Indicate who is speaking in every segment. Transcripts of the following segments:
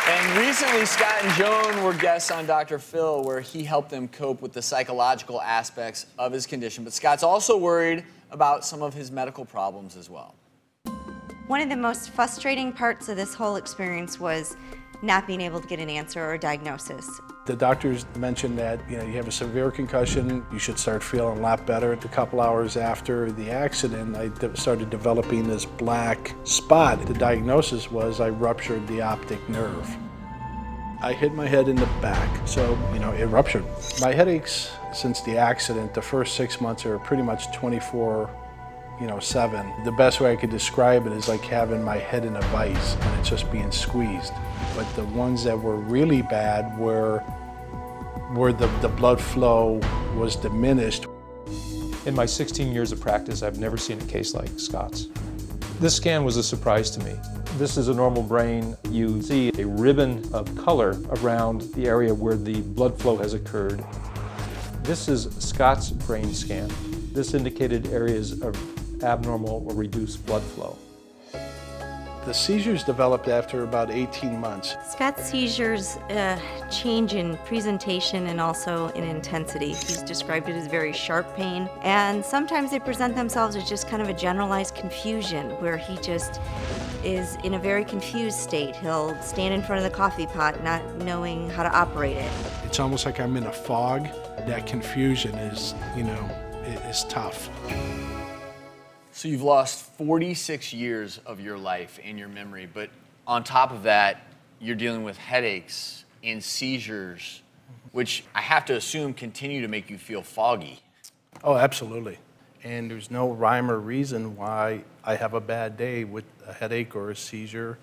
Speaker 1: And recently, Scott and Joan were guests on Dr. Phil, where he helped them cope with the psychological aspects of his condition. But Scott's also worried about some of his medical problems as well.
Speaker 2: One of the most frustrating parts of this whole experience was not being able to get an answer or a diagnosis.
Speaker 3: The doctors mentioned that you have a severe concussion, you should start feeling a lot better. A couple hours after the accident, I started developing this black spot. The diagnosis was I ruptured the optic nerve. I hit my head in the back, so it ruptured. My headaches since the accident, the first 6 months are pretty much 24/7. The best way I could describe it is like having my head in a vice and it's just being squeezed. But the ones that were really bad were where the blood flow was diminished.
Speaker 4: In my 16 years of practice, I've never seen a case like Scott's. This scan was a surprise to me. This is a normal brain. You see a ribbon of color around the area where the blood flow has occurred. This is Scott's brain scan. This indicated areas of abnormal or reduced blood flow.
Speaker 3: The seizures developed after about 18 months.
Speaker 2: Scott's seizures change in presentation and also in intensity. He's described it as very sharp pain, and sometimes they present themselves as just kind of a generalized confusion where he just is in a very confused state. He'll stand in front of the coffee pot not knowing how to operate it.
Speaker 3: It's almost like I'm in a fog. That confusion is, is tough.
Speaker 1: So you've lost 46 years of your life and your memory, but on top of that, you're dealing with headaches and seizures, which I have to assume continue to make you feel foggy.
Speaker 3: Oh, absolutely. And there's no rhyme or reason why I have a bad day with a headache or a seizure.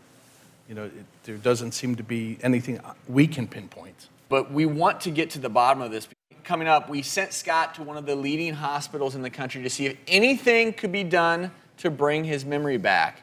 Speaker 3: There doesn't seem to be anything we can pinpoint.
Speaker 1: But we want to get to the bottom of this. Coming up, we sent Scott to one of the leading hospitals in the country to see if anything could be done to bring his memory back.